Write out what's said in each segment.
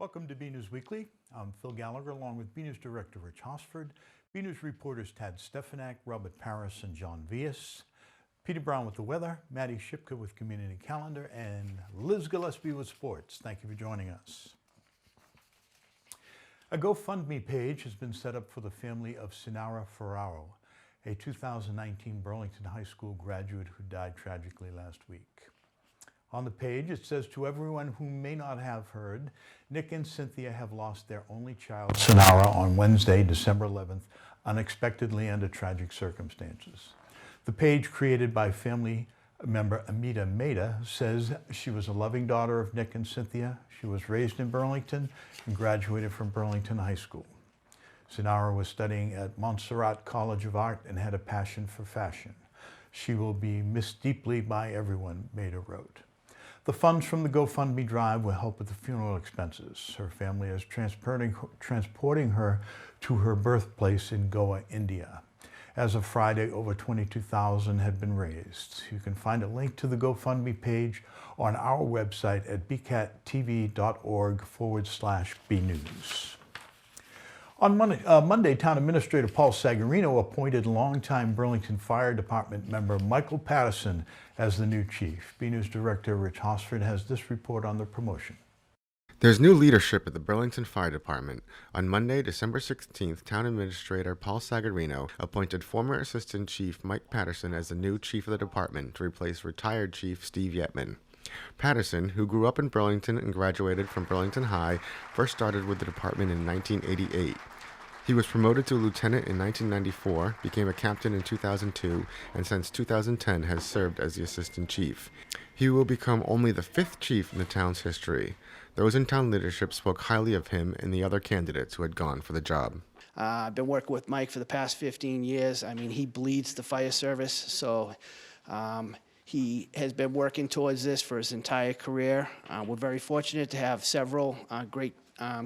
Welcome to BNEWS Weekly. I'm Phil Gallagher along with BNEWS Director Rich Hosford, BNEWS reporters Tad Stefanak, Robert Paris, and John Vias, Peter Brown with the weather, Maddie Shipka with Community Calendar, and Liz Gillespie with sports. Thank you for joining us. A GoFundMe page has been set up for the family of Senora Ferraro, a 2019 Burlington High School graduate who died tragically last week. On the page, it says, "To everyone who may not have heard, Nick and Cynthia have lost their only child, Senora, on Wednesday, December 11th, unexpectedly under tragic circumstances." The page, created by family member Amita Mehta, says she was a loving daughter of Nick and Cynthia. She was raised in Burlington and graduated from Burlington High School. Senora was studying at Montserrat College of Art and had a passion for fashion. "She will be missed deeply by everyone," Mehta wrote. The funds from the GoFundMe drive will help with the funeral expenses. Her family is transporting her to her birthplace in Goa, India. As of Friday, over $22,000 had been raised. You can find a link to the GoFundMe page on our website at bcattv.org/bnews. On Monday, Town Administrator Paul Sagarino appointed longtime Burlington Fire Department member Michael Patterson as the new chief. BNews Director Rich Hosford has this report on the promotion. There's new leadership at the Burlington Fire Department. On Monday, December 16th, Town Administrator Paul Sagarino appointed former Assistant Chief Mike Patterson as the new chief of the department to replace retired Chief Steve Yetman. Patterson, who grew up in Burlington and graduated from Burlington High, first started with the department in 1988. He was promoted to lieutenant in 1994, became a captain in 2002, and since 2010 has served as the assistant chief. He will become only the 5th chief in the town's history. Those in town leadership spoke highly of him and the other candidates who had gone for the job. I've been working with Mike for the past 15 years. I mean, he bleeds the fire service, so he has been working towards this for his entire career. We're very fortunate to have several great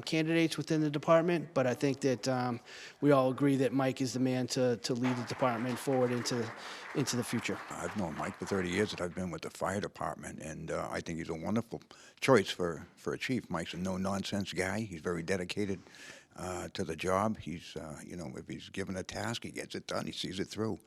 candidates within the department, but I think that we all agree that Mike is the man to lead the department forward into the future. I've known Mike for 30 years that I've been with the fire department, and I think he's a wonderful choice for a chief. Mike's a no-nonsense guy. He's very dedicated to the job. He's, if he's given a task, he gets it done. He sees it through.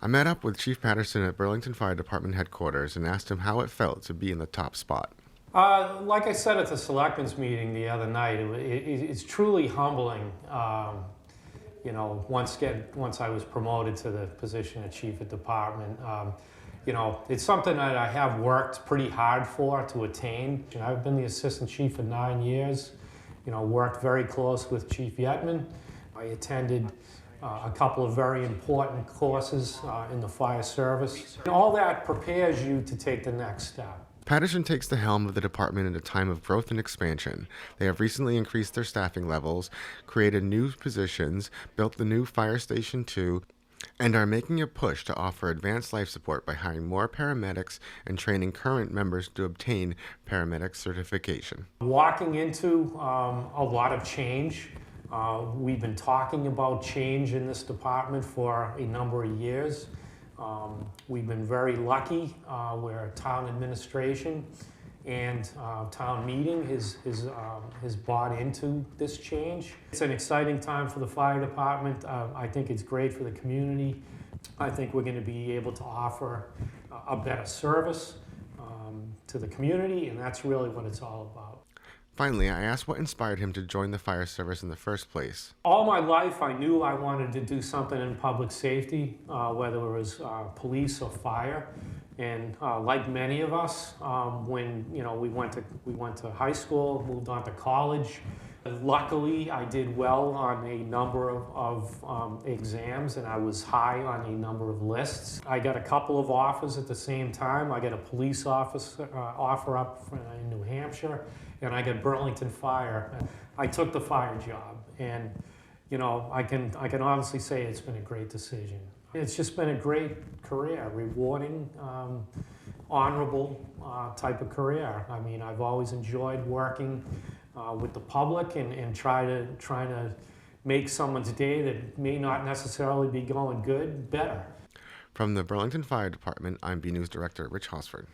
I met up with Chief Patterson at Burlington Fire Department headquarters and asked him how it felt to be in the top spot. Like I said at the selectmen's meeting the other night, it's truly humbling. Once I was promoted to the position of chief of department, it's something that I have worked pretty hard for to attain. I've been the assistant chief for 9 years. Worked very close with Chief Yetman. I attended a couple of very important courses in the fire service. All that prepares you to take the next step. Patterson takes the helm of the department at a time of growth and expansion. They have recently increased their staffing levels, created new positions, built the new Fire Station 2, and are making a push to offer advanced life support by hiring more paramedics and training current members to obtain paramedic certification. Walking into a lot of change. We've been talking about change in this department for a number of years. We've been very lucky where town administration and town meeting has bought into this change. It's an exciting time for the fire department. I think it's great for the community. I think we're going to be able to offer a better service to the community, and that's really what it's all about. Finally, I asked what inspired him to join the fire service in the first place. All my life, I knew I wanted to do something in public safety, whether it was police or fire. And like many of us, when we went to high school, moved on to college. Luckily, I did well on a number of exams, and I was high on a number of lists. I got a couple of offers at the same time. I got a police offer up in New Hampshire, and I got Burlington Fire. I took the fire job, and I can honestly say it's been a great decision. It's just been a great career, rewarding, honorable type of career. I mean, I've always enjoyed working with the public and trying to make someone's day that may not necessarily be going good better. From the Burlington Fire Department, I'm BNews Director Rich Hosford.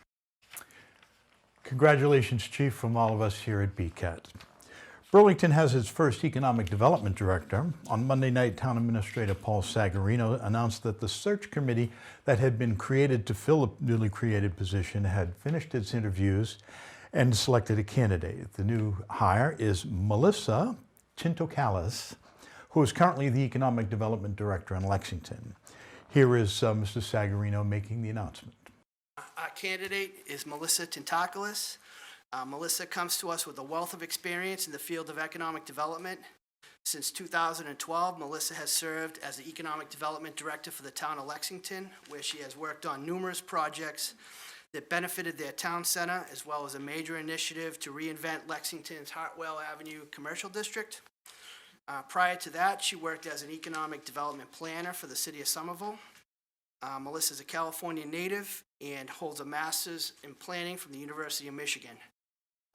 Congratulations, Chief, from all of us here at BCAT. Burlington has its first economic development director. On Monday night, Town Administrator Paul Sagarino announced that the search committee that had been created to fill the newly created position had finished its interviews and selected a candidate. The new hire is Melissa Tintocalis, who is currently the Economic Development Director in Lexington. Here is Mr. Sagarino making the announcement. Our candidate is Melissa Tintocalis. Melissa comes to us with a wealth of experience in the field of economic development. Since 2012, Melissa has served as the Economic Development Director for the town of Lexington, where she has worked on numerous projects that benefited their town center, as well as a major initiative to reinvent Lexington's Hartwell Avenue Commercial District. Prior to that, she worked as an economic development planner for the city of Somerville. Melissa is a California native and holds a master's in planning from the University of Michigan.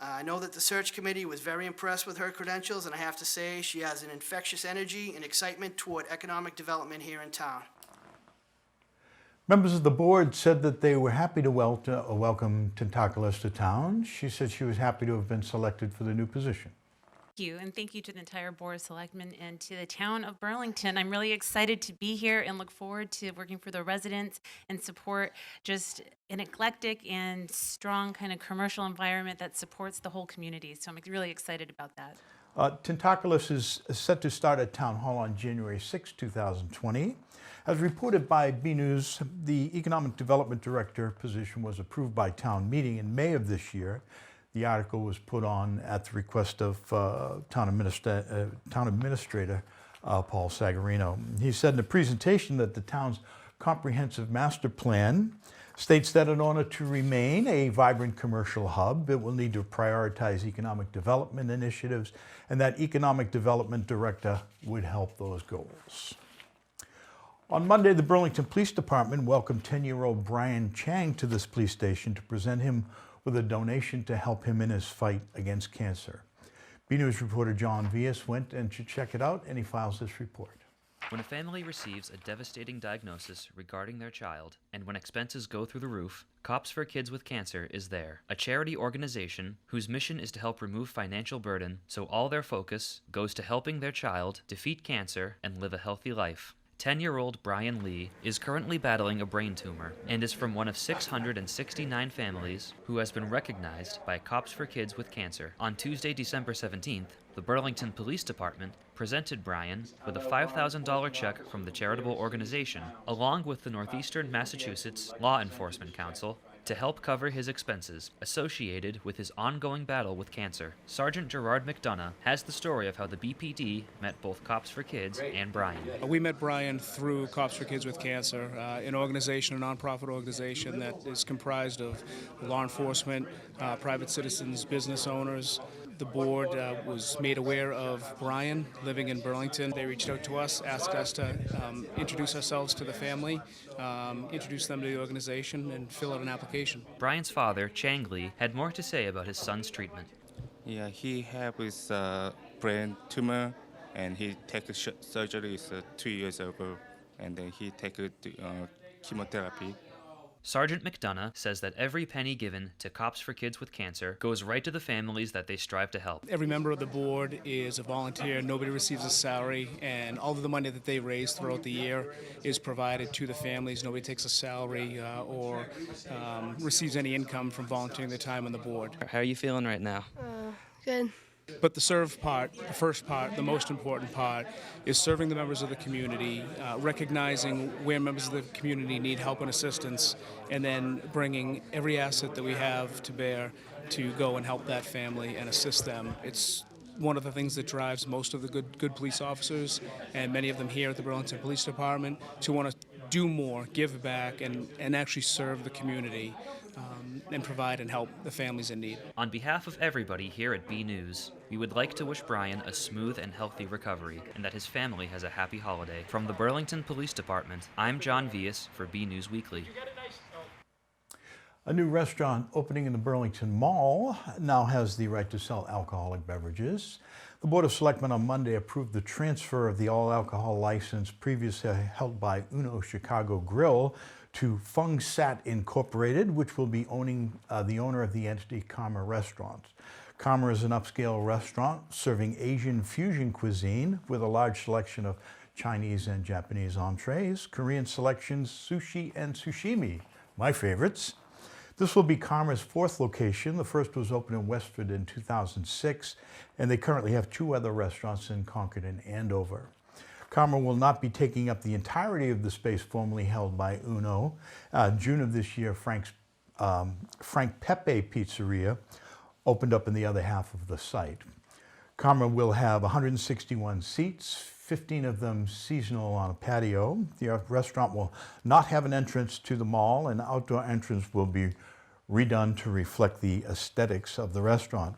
I know that the search committee was very impressed with her credentials, and I have to say she has an infectious energy and excitement toward economic development here in town. Members of the board said that they were happy to welcome Tintocalis to town. She said she was happy to have been selected for the new position. Thank you, and thank you to the entire Board of Selectmen and to the town of Burlington. I'm really excited to be here and look forward to working for the residents and support just an eclectic and strong kind of commercial environment that supports the whole community. So I'm really excited about that. Tintocalis is set to start at Town Hall on January 6, 2020. As reported by BNEWS, the Economic Development Director position was approved by town meeting in May of this year. The article was put on at the request of Town Administrator Paul Sagarino. He said in a presentation that the town's comprehensive master plan states that in order to remain a vibrant commercial hub, it will need to prioritize economic development initiatives, and that Economic Development Director would help those goals. On Monday, the Burlington Police Department welcomed 10-year-old Brian Chang to this police station to present him with a donation to help him in his fight against cancer. BNews reporter John Vias went and to check it out, and he files this report. When a family receives a devastating diagnosis regarding their child, and when expenses go through the roof, Cops for Kids with Cancer is there, a charity organization whose mission is to help remove financial burden so all their focus goes to helping their child defeat cancer and live a healthy life. 10-year-old Brian Lee is currently battling a brain tumor and is from one of 669 families who has been recognized by Cops for Kids with Cancer. On Tuesday, December 17th, the Burlington Police Department presented Brian with a $5,000 check from the charitable organization, along with the Northeastern Massachusetts Law Enforcement Council, to help cover his expenses associated with his ongoing battle with cancer. Sergeant Gerard McDonough has the story of how the BPD met both Cops for Kids and Brian. We met Brian through Cops for Kids with Cancer, an organization, a nonprofit organization that is comprised of law enforcement, private citizens, business owners. The board was made aware of Brian living in Burlington. They reached out to us, asked us to introduce ourselves to the family, introduce them to the organization, and fill out an application. Brian's father, Chang Lee, had more to say about his son's treatment. Yeah, he had with brain tumor, and he took surgery 2 years ago, and then he took chemotherapy. Sergeant McDonough says that every penny given to Cops for Kids with Cancer goes right to the families that they strive to help. Every member of the board is a volunteer. Nobody receives a salary, and all of the money that they raise throughout the year is provided to the families. Nobody takes a salary or receives any income from volunteering their time on the board. How are you feeling right now? Good. But the serve part, the first part, the most important part, is serving the members of the community, recognizing where members of the community need help and assistance, and then bringing every asset that we have to bear to go and help that family and assist them. It's one of the things that drives most of the good police officers, and many of them here at the Burlington Police Department, to want to do more, give back, and actually serve the community. And provide and help the families in need. On behalf of everybody here at BNews, we would like to wish Brian a smooth and healthy recovery, and that his family has a happy holiday. From the Burlington Police Department, I'm John Vias for BNews Weekly. A new restaurant opening in the Burlington Mall now has the right to sell alcoholic beverages. The Board of Selectmen on Monday approved the transfer of the all-alcohol license previously held by Uno Chicago Grill to Fung Sat Incorporated, which will be the owner of the entity Karma Restaurants. Karma is an upscale restaurant serving Asian fusion cuisine with a large selection of Chinese and Japanese entrees, Korean selections, sushi and sashimi, my favorites. This will be Karma's 4th location. The first was opened in Westford in 2006, and they currently have 2 other restaurants in Concord and Andover. Karma will not be taking up the entirety of the space formerly held by Uno. June of this year, Frank Pepe Pizzeria opened up in the other half of the site. Karma will have 161 seats, 15 of them seasonal on a patio. The restaurant will not have an entrance to the mall, and outdoor entrance will be redone to reflect the aesthetics of the restaurant.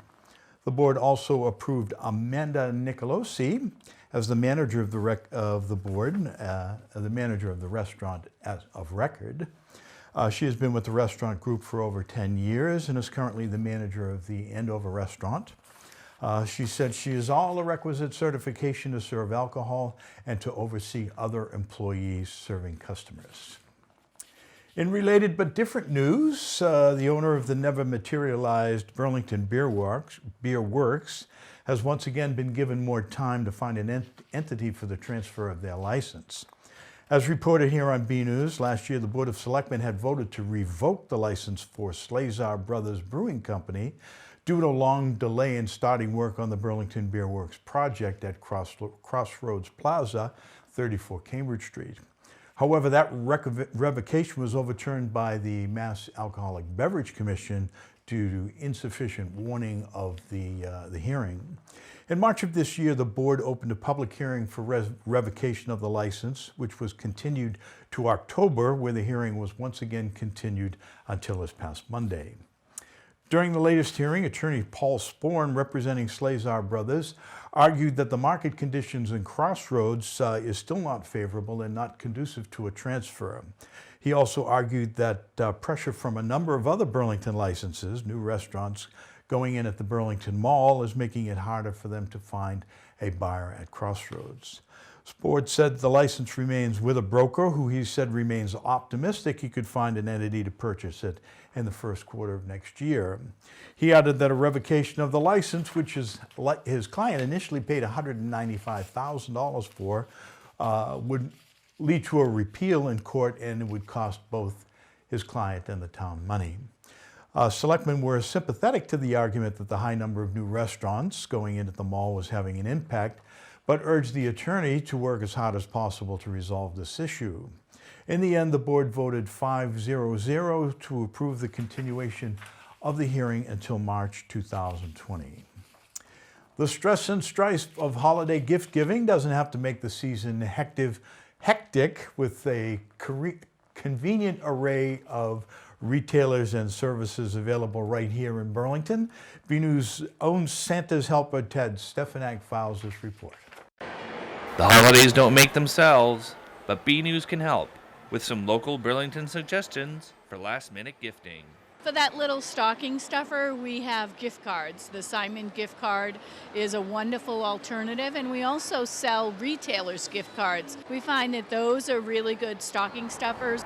The board also approved Amanda Nicolosi as the manager of the manager of the restaurant of record. She has been with the restaurant group for over 10 years and is currently the manager of the Andover restaurant. She said she has all the requisite certification to serve alcohol and to oversee other employees serving customers. In related but different news, the owner of the never materialized Burlington Beer Works has once again been given more time to find an entity for the transfer of their license. As reported here on BNews, last year the Board of Selectmen had voted to revoke the license for Slazar Brothers Brewing Company due to a long delay in starting work on the Burlington Beer Works project at Crossroads Plaza, 34 Cambridge Street. However, that revocation was overturned by the Mass Alcoholic Beverage Commission due to insufficient warning of the hearing. In March of this year, the board opened a public hearing for revocation of the license, which was continued to October, where the hearing was once again continued until this past Monday. During the latest hearing, attorney Paul Sporn, representing Slazar Brothers, argued that the market conditions in Crossroads is still not favorable and not conducive to a transfer. He also argued that pressure from a number of other Burlington licenses, new restaurants, going in at the Burlington Mall is making it harder for them to find a buyer at Crossroads. Sport said the license remains with a broker who he said remains optimistic he could find an entity to purchase it in the first quarter of next year. He added that a revocation of the license, which his client initially paid $195,000 for, would lead to a repeal in court, and it would cost both his client and the town money. Selectmen were sympathetic to the argument that the high number of new restaurants going into the mall was having an impact, but urged the attorney to work as hard as possible to resolve this issue. In the end, the board voted 5-0-0 to approve the continuation of the hearing until March 2020. The stress and strife of holiday gift giving doesn't have to make the season hectic with a convenient array of retailers and services available right here in Burlington. BNews' own Santa's helper Ted Stefanak files this report. The holidays don't make themselves, but BNews can help with some local Burlington suggestions for last-minute gifting. For that little stocking stuffer, we have gift cards. The Simon gift card is a wonderful alternative, and we also sell retailers' gift cards. We find that those are really good stocking stuffers.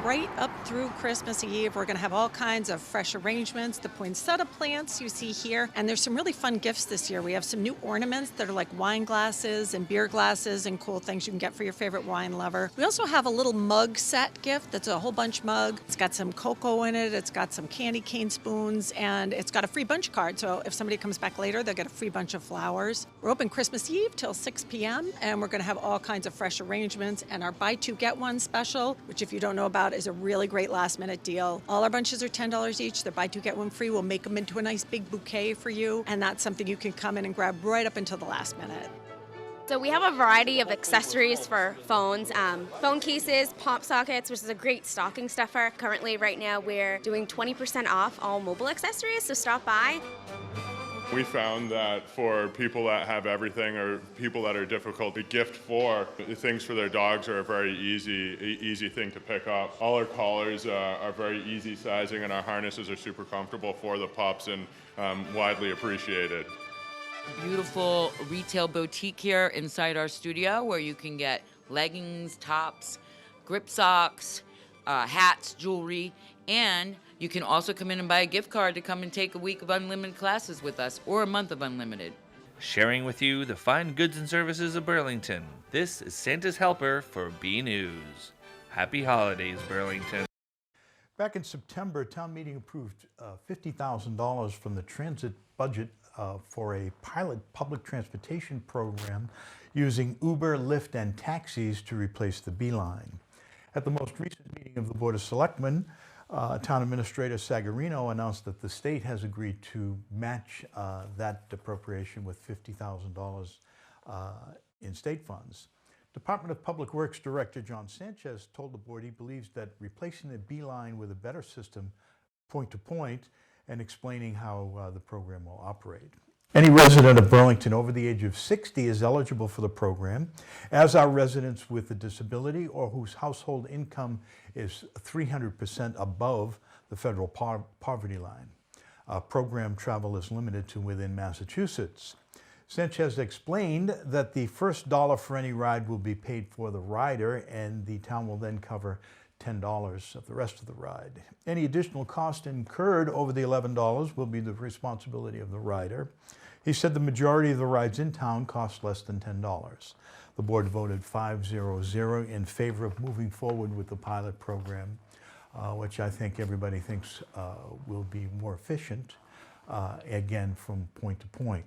Right up through Christmas Eve, we're going to have all kinds of fresh arrangements. The poinsettia plants you see here, and there's some really fun gifts this year. We have some new ornaments that are like wine glasses and beer glasses and cool things you can get for your favorite wine lover. We also have a little mug set gift that's a whole bunch mug. It's got some cocoa in it, it's got some candy cane spoons, and it's got a free bunch card. So if somebody comes back later, they'll get a free bunch of flowers. We're open Christmas Eve till 6 p.m., and we're going to have all kinds of fresh arrangements. And our buy two, get one special, which if you don't know about, is a really great last minute deal. All our bunches are $10 each. They're buy two, get one free. We'll make them into a nice big bouquet for you. And that's something you can come in and grab right up until the last minute. So we have a variety of accessories for phones, phone cases, pop sockets, which is a great stocking stuffer. Currently, right now, we're doing 20% off all mobile accessories, so stop by. We found that for people that have everything or people that are difficult to gift for, things for their dogs are a very easy thing to pick up. All our collars are very easy sizing, and our harnesses are super comfortable for the pups and widely appreciated. Beautiful retail boutique here inside our studio where you can get leggings, tops, grip socks, hats, jewelry, and You can also come in and buy a gift card to come and take a week of unlimited classes with us or a month of unlimited. Sharing with you the fine goods and services of Burlington. This is Santa's Helper for B News. Happy holidays, Burlington. Back in September, town meeting approved $50,000 from the transit budget for a pilot public transportation program using Uber, Lyft, and taxis to replace the Beeline. At the most recent meeting of the Board of Selectmen, Town Administrator Sagarino announced that the state has agreed to match that appropriation with $50,000 in state funds. Department of Public Works Director John Sanchez told the board he believes that replacing the Beeline with a better system, point to point, and explaining how the program will operate. Any resident of Burlington over the age of 60 is eligible for the program, as are residents with a disability or whose household income is 300% above the federal poverty line. Program travel is limited to within Massachusetts. Sanchez explained that the first dollar for any ride will be paid for the rider, and the town will then cover $10 of the rest of the ride. Any additional cost incurred over the $11 will be the responsibility of the rider. He said the majority of the rides in town cost less than $10. The board voted 5-0-0 in favor of moving forward with the pilot program, which I think everybody thinks will be more efficient, again, from point to point.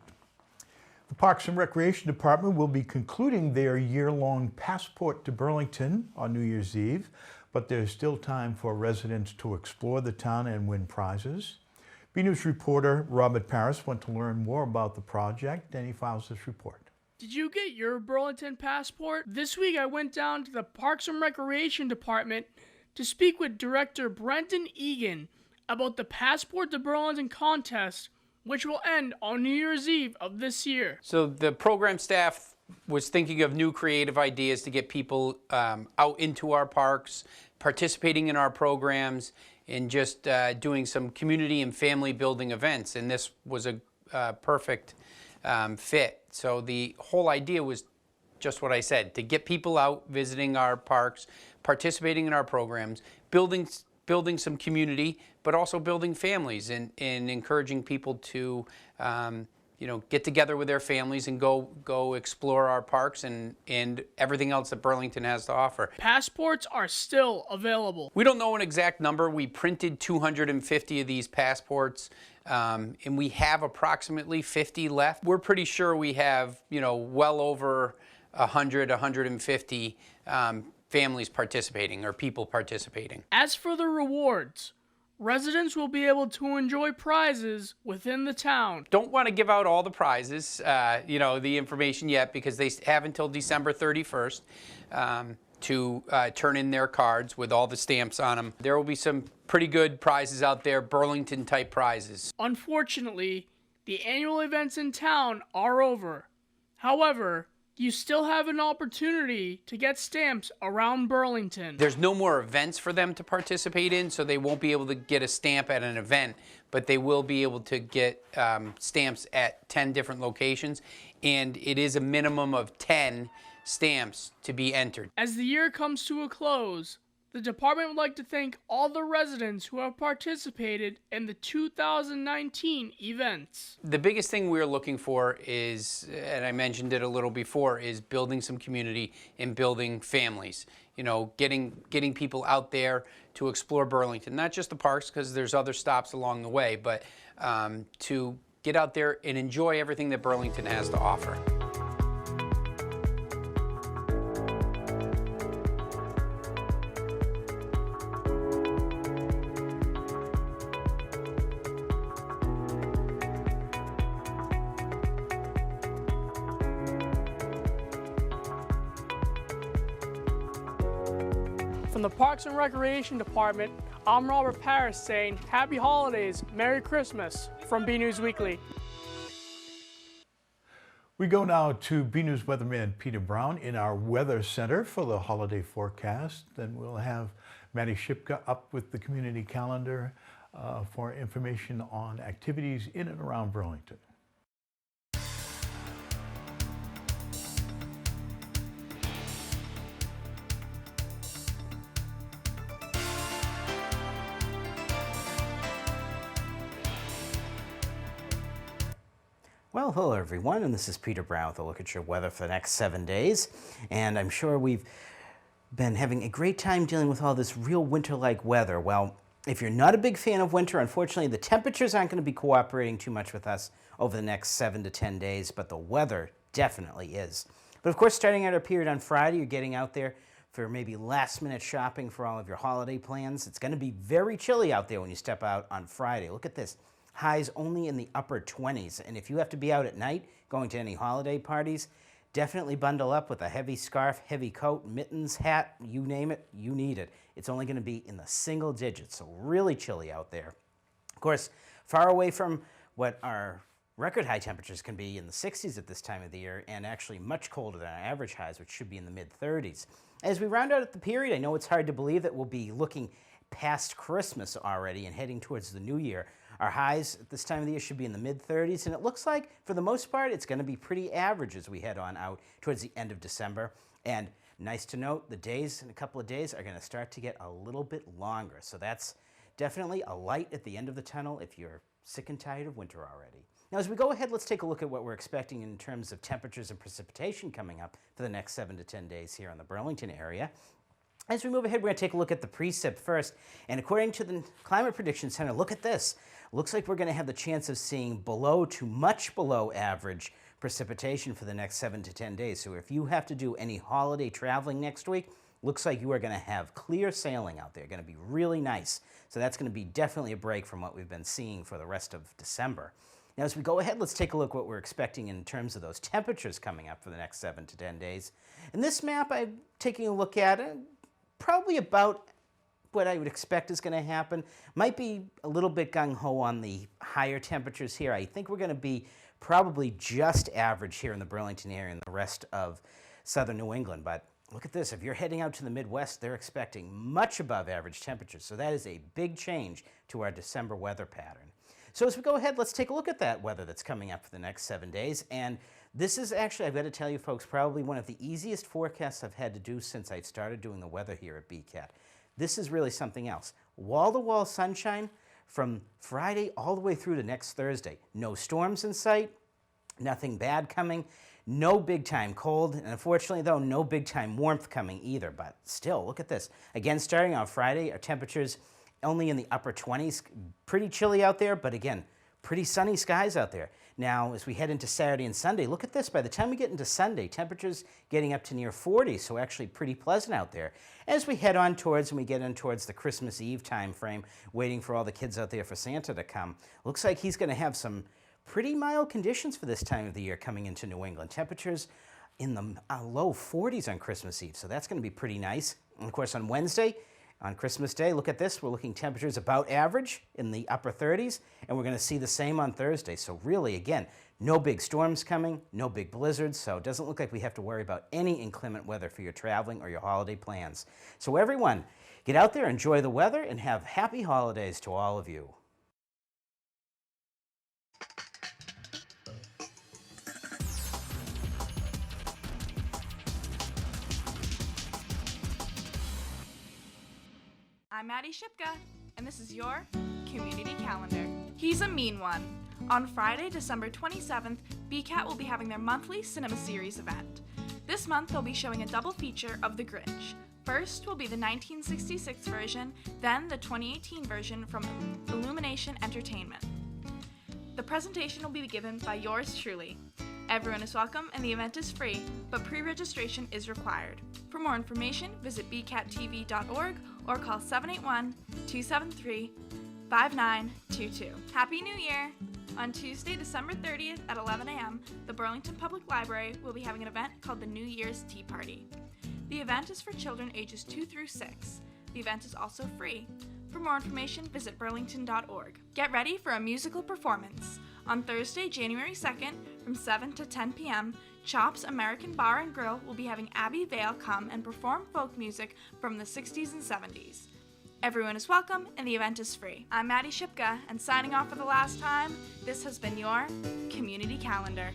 The Parks and Recreation Department will be concluding their year-long Passport to Burlington on New Year's Eve, but there's still time for residents to explore the town and win prizes. BNews reporter Robert Paris went to learn more about the project, and he files this report. Did you get your Burlington passport? This week I went down to the Parks and Recreation Department to speak with Director Brenton Egan about the Passport to Burlington contest, which will end on New Year's Eve of this year. So the program staff was thinking of new creative ideas to get people out into our parks, participating in our programs, and just doing some community and family building events. And this was a perfect fit. So the whole idea was just what I said, to get people out visiting our parks, participating in our programs, building some community, but also building families and encouraging people to get together with their families and go explore our parks and everything else that Burlington has to offer. Passports are still available. We don't know an exact number. We printed 250 of these passports, and we have approximately 50 left. We're pretty sure we have, well over 100, 150 families participating or people participating. As for the rewards, residents will be able to enjoy prizes within the town. Don't want to give out all the prizes, the information yet, because they have until December 31st to turn in their cards with all the stamps on them. There will be some pretty good prizes out there, Burlington-type prizes. Unfortunately, the annual events in town are over. However, you still have an opportunity to get stamps around Burlington. There's no more events for them to participate in, so they won't be able to get a stamp at an event, but they will be able to get stamps at 10 different locations, and it is a minimum of 10 stamps to be entered. As the year comes to a close, the department would like to thank all the residents who have participated in the 2019 events. The biggest thing we're looking for is, and I mentioned it a little before, is building some community and building families. Getting people out there to explore Burlington, not just the parks, because there's other stops along the way, but to get out there and enjoy everything that Burlington has to offer. From the Parks and Recreation Department, I'm Robert Paris saying Happy Holidays, Merry Christmas from BNEWS Weekly. We go now to BNews weatherman Peter Brown in our weather center for the holiday forecast. Then we'll have Maddie Shipka up with the community calendar for information on activities in and around Burlington. Well, hello everyone, and this is Peter Brown with a look at your weather for the next 7 days. And I'm sure we've been having a great time dealing with all this real winter-like weather. Well, if you're not a big fan of winter, unfortunately the temperatures aren't going to be cooperating too much with us over the next 7 to 10 days, but the weather definitely is. But of course, starting out our period on Friday, you're getting out there for maybe last-minute shopping for all of your holiday plans. It's going to be very chilly out there when you step out on Friday. Look at this. Highs only in the upper 20s. And if you have to be out at night going to any holiday parties, definitely bundle up with a heavy scarf, heavy coat, mittens, hat, you name it, you need it. It's only going to be in the single digits, so really chilly out there. Of course, far away from what our record high temperatures can be in the 60s at this time of the year, and actually much colder than our average highs, which should be in the mid-30s. As we round out the period, I know it's hard to believe that we'll be looking past Christmas already and heading towards the new year. Our highs at this time of the year should be in the mid-30s, and it looks like, for the most part, it's going to be pretty average as we head on out towards the end of December. And nice to note, the days in a couple of days are going to start to get a little bit longer. So that's definitely a light at the end of the tunnel if you're sick and tired of winter already. Now, as we go ahead, let's take a look at what we're expecting in terms of temperatures and precipitation coming up for the next 7 to 10 days here in the Burlington area. As we move ahead, we're going to take a look at the precip first. And according to the Climate Prediction Center, look at this. Looks like we're going to have the chance of seeing below to much below average precipitation for the next 7 to 10 days. So if you have to do any holiday traveling next week, looks like you are going to have clear sailing out there. Going to be really nice. So that's going to be definitely a break from what we've been seeing for the rest of December. Now, as we go ahead, let's take a look at what we're expecting in terms of those temperatures coming up for the next 7 to 10 days. In this map, I'm taking a look at it. Probably about what I would expect is going to happen. Might be a little bit gung-ho on the higher temperatures here. I think we're going to be probably just average here in the Burlington area and the rest of southern New England. But look at this. If you're heading out to the Midwest, they're expecting much above average temperatures. So that is a big change to our December weather pattern. So as we go ahead, let's take a look at that weather that's coming up for the next 7 days. And this is actually, I've got to tell you folks, probably one of the easiest forecasts I've had to do since I started doing the weather here at BCAT. This is really something else. Wall-to-wall sunshine from Friday all the way through to next Thursday. No storms in sight, nothing bad coming, no big-time cold, and unfortunately, though, no big-time warmth coming either. But still, look at this. Again, starting on Friday, our temperatures only in the upper 20s. Pretty chilly out there, but again, pretty sunny skies out there. Now, as we head into Saturday and Sunday, look at this. By the time we get into Sunday, temperatures getting up to near 40, so actually pretty pleasant out there. As we head on towards, and we get in towards the Christmas Eve time frame, waiting for all the kids out there for Santa to come, looks like he's going to have some pretty mild conditions for this time of the year coming into New England. Temperatures in the low 40s on Christmas Eve, so that's going to be pretty nice. And of course, on Wednesday, on Christmas Day, look at this. We're looking temperatures about average in the upper 30s, and we're going to see the same on Thursday. So really, again, no big storms coming, no big blizzards, so it doesn't look like we have to worry about any inclement weather for your traveling or your holiday plans. So everyone, get out there, enjoy the weather, and have happy holidays to all of you. I'm Maddie Shipka, and this is your community calendar. He's a mean one. On Friday, December 27th, BCAT will be having their monthly cinema series event. This month, they'll be showing a double feature of The Grinch. First will be the 1966 version, then the 2018 version from Illumination Entertainment. The presentation will be given by yours truly. Everyone is welcome and the event is free, but pre-registration is required. For more information, visit bcattv.org or call 781-273-5922. Happy New Year! On Tuesday, December 30th at 11 a.m., the Burlington Public Library will be having an event called the New Year's Tea Party. The event is for children ages 2 through 6. The event is also free. For more information, visit burlington.org. Get ready for a musical performance. On Thursday, January 2nd, from 7 to 10 p.m., Chops American Bar and Grill will be having Abby Vale come and perform folk music from the 60s and 70s. Everyone is welcome, and the event is free. I'm Maddie Shipka, and signing off for the last time, this has been your Community Calendar.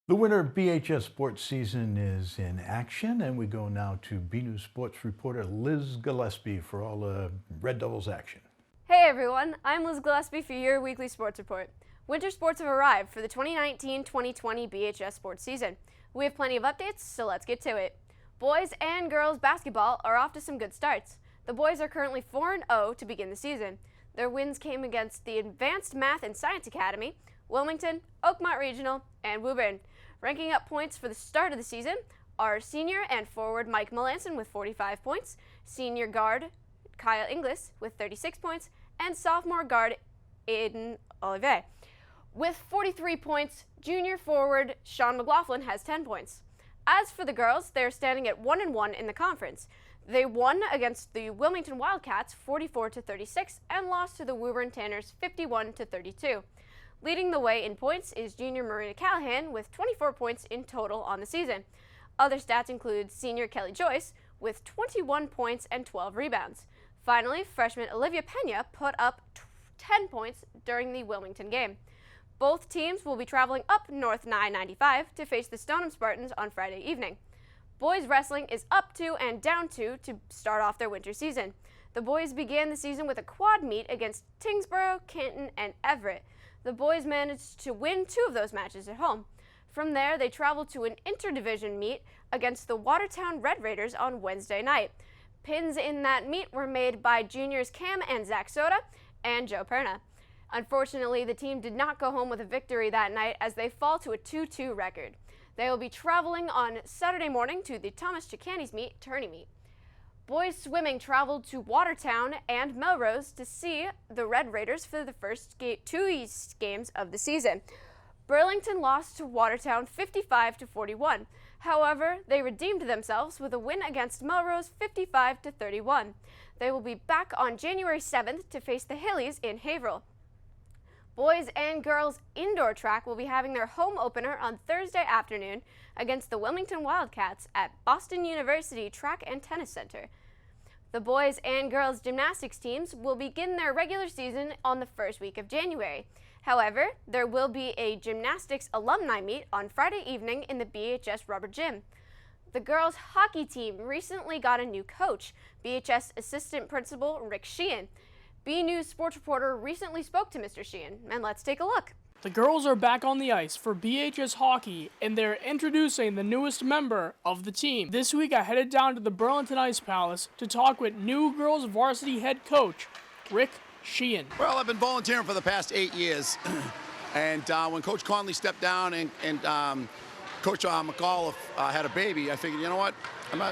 The winter BHS sports season is in action, and we go now to BNEWS sports reporter Liz Gillespie for all the Red Devils action. Hey everyone, I'm Liz Gillespie for your weekly sports report. Winter sports have arrived for the 2019-2020 BHS sports season. We have plenty of updates, so let's get to it. Boys and girls basketball are off to some good starts. The boys are currently 4-0 to begin the season. Their wins came against the Advanced Math and Science Academy, Wilmington, Oakmont Regional, and Woburn. Ranking up points for the start of the season are senior and forward Mike Melanson with 45 points, senior guard Kyle Inglis with 36 points, and sophomore guard Aiden Olivet. With 43 points, junior forward Sean McLaughlin has 10 points. As for the girls, they're standing at 1-1 in the conference. They won against the Wilmington Wildcats 44-36 and lost to the Woburn Tanners 51-32. Leading the way in points is junior Marina Callahan with 24 points in total on the season. Other stats include senior Kelly Joyce with 21 points and 12 rebounds. Finally, freshman Olivia Pena put up 10 points during the Wilmington game. Both teams will be traveling up North 995 to face the Stoneham Spartans on Friday evening. Boys wrestling is up 2 and down 2 to start off their winter season. The boys began the season with a quad meet against Tingsboro, Canton, and Everett. The boys managed to win 2 of those matches at home. From there, they traveled to an interdivision meet against the Watertown Red Raiders on Wednesday night. Pins in that meet were made by juniors Cam and Zach Soda and Joe Perna. Unfortunately, the team did not go home with a victory that night as they fall to a 2-2 record. They will be traveling on Saturday morning to the Thomas Chicani's tourney meet. Boys swimming traveled to Watertown and Melrose to see the Red Raiders for the first 2 East games of the season. Burlington lost to Watertown 55-41. However, they redeemed themselves with a win against Melrose 55-31. They will be back on January 7th to face the Hillies in Haverhill. Boys and girls indoor track will be having their home opener on Thursday afternoon against the Wilmington Wildcats at Boston University Track and Tennis Center. The boys and girls gymnastics teams will begin their regular season on the first week of January. However, there will be a gymnastics alumni meet on Friday evening in the BHS Rubber Gym. The girls hockey team recently got a new coach, BHS Assistant Principal Rick Sheehan. BNEWS sports reporter recently spoke to Mr. Sheehan, and let's take a look. The girls are back on the ice for BHS hockey, and they're introducing the newest member of the team. This week I headed down to the Burlington Ice Palace to talk with new girls varsity head coach, Rick Sheehan. Well, I've been volunteering for the past 8 years, and when Coach Conley stepped down and Coach McAuliffe had a baby, I figured, you know what?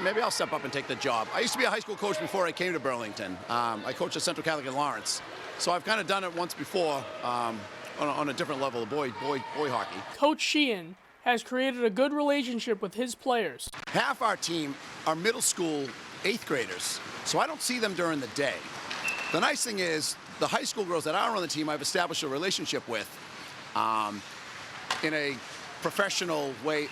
Maybe I'll step up and take the job. I used to be a high school coach before I came to Burlington. I coached at Central Catholic in Lawrence. So I've kind of done it once before on a different level of boy hockey. Coach Sheehan has created a good relationship with his players. Half our team are middle school 8th graders, so I don't see them during the day. The nice thing is the high school girls that are on the team I've established a relationship with in a professional way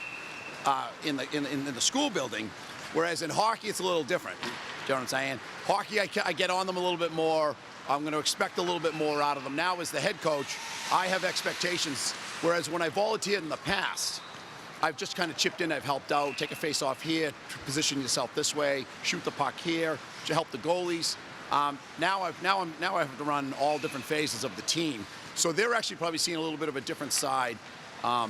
in the school building. Whereas in hockey, it's a little different. Do you know what I'm saying? Hockey, I get on them a little bit more. I'm going to expect a little bit more out of them. Now, as the head coach, I have expectations. Whereas when I volunteered in the past, I've just kind of chipped in. I've helped out, take a face-off here, position yourself this way, shoot the puck here, to help the goalies. Now I have to run all different phases of the team. So they're actually probably seeing a little bit of a different side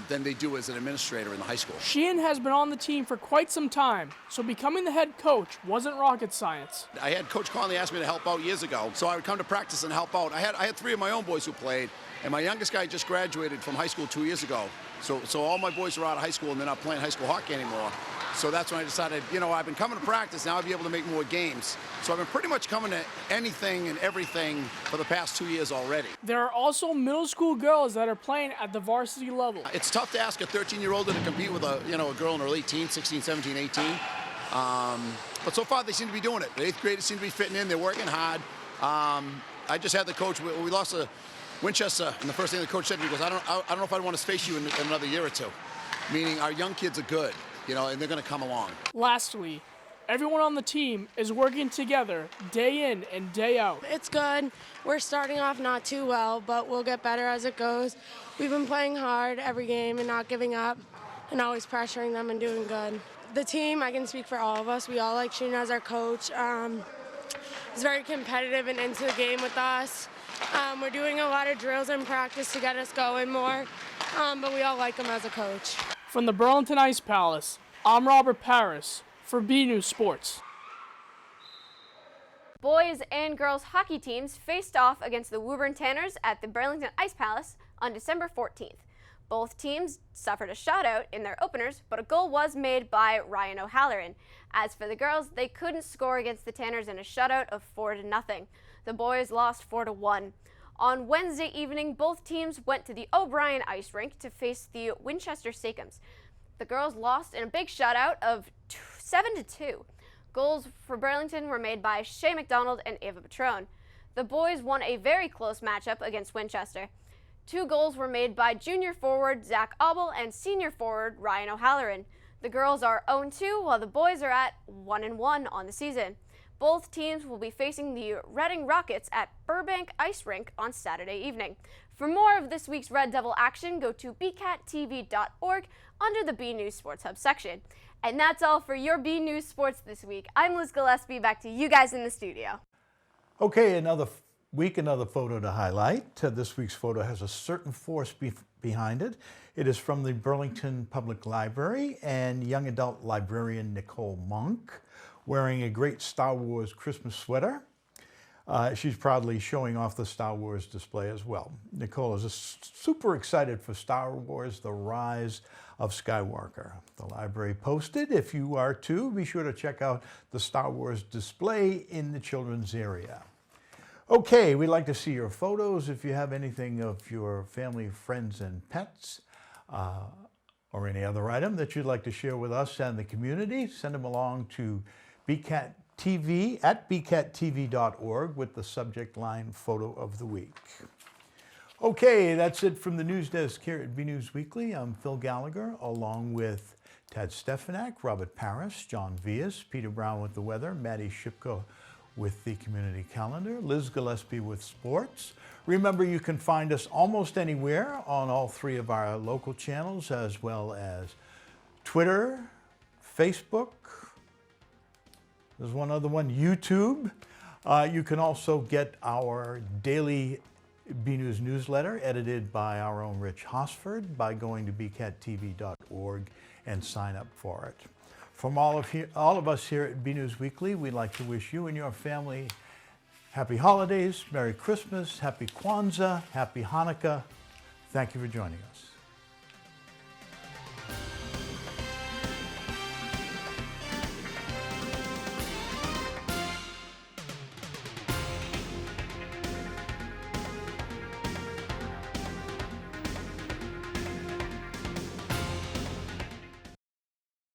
than they do as an administrator in the high school. Sheehan has been on the team for quite some time, so becoming the head coach wasn't rocket science. I had Coach Conley ask me to help out years ago, so I would come to practice and help out. I had 3 of my own boys who played, and my youngest guy just graduated from high school 2 years ago. So all my boys are out of high school and they're not playing high school hockey anymore. So that's when I decided, you know, I've been coming to practice, now I'll be able to make more games. So I've been pretty much coming to anything and everything for the past 2 years already. There are also middle school girls that are playing at the varsity level. It's tough to ask a 13-year-old to compete with a girl in her late teens, 16, 17, 18. But so far they seem to be doing it. The 8th graders seem to be fitting in, they're working hard. I just had the coach, we lost to Winchester, and the first thing the coach said to me was, I don't know if I'd want to face you in another year or two. Meaning our young kids are good. And they're going to come along. Lastly, everyone on the team is working together day in and day out. It's good. We're starting off not too well, but we'll get better as it goes. We've been playing hard every game and not giving up and always pressuring them and doing good. The team, I can speak for all of us. We all like Sheehan as our coach. is very competitive and into the game with us. We're doing a lot of drills and practice to get us going more, but we all like him as a coach. From the Burlington Ice Palace, I'm Robert Paris for BNEWS Sports. Boys and girls hockey teams faced off against the Woburn Tanners at the Burlington Ice Palace on December 14th. Both teams suffered a shutout in their openers, but a goal was made by Ryan O'Halloran. As for the girls, they couldn't score against the Tanners in a shutout of 4-0. The boys lost 4-1. On Wednesday evening, both teams went to the O'Brien Ice Rink to face the Winchester Sakums. The girls lost in a big shutout of 7-2. Goals for Burlington were made by Shay McDonald and Ava Patron. The boys won a very close matchup against Winchester. 2 goals were made by junior forward Zach Obel and senior forward Ryan O'Halloran. The girls are 0-2 while the boys are at 1-1 on the season. Both teams will be facing the Reading Rockets at Burbank Ice Rink on Saturday evening. For more of this week's Red Devil action, go to bcattv.org under the B News Sports Hub section. And that's all for your B News Sports this week. I'm Liz Gillespie, back to you guys in the studio. Okay, another week, another photo to highlight. This week's photo has a certain force behind it. It is from the Burlington Public Library and young adult librarian Nicole Monk, wearing a great Star Wars Christmas sweater. She's proudly showing off the Star Wars display as well. Nicole is super excited for Star Wars: The Rise of Skywalker. The library posted, if you are too, be sure to check out the Star Wars display in the children's area. Okay, we'd like to see your photos. If you have anything of your family, friends, and pets, or any other item that you'd like to share with us and the community, send them along to BCATTV at bcattv.org with the subject line Photo of the Week. Okay, that's it from the news desk here at BNEWS Weekly. I'm Phil Gallagher, along with Tad Stefanak, Robert Paris, John Vias, Peter Brown with the weather, Maddie Shipko with the community calendar, Liz Gillespie with sports. Remember, you can find us almost anywhere on all 3 of our local channels, as well as Twitter, Facebook. There's one other one, YouTube. You can also get our daily BNews newsletter edited by our own Rich Hosford by going to bcattv.org and sign up for it. From all of us here at BNews Weekly, we'd like to wish you and your family happy holidays, Merry Christmas, Happy Kwanzaa, Happy Hanukkah. Thank you for joining us.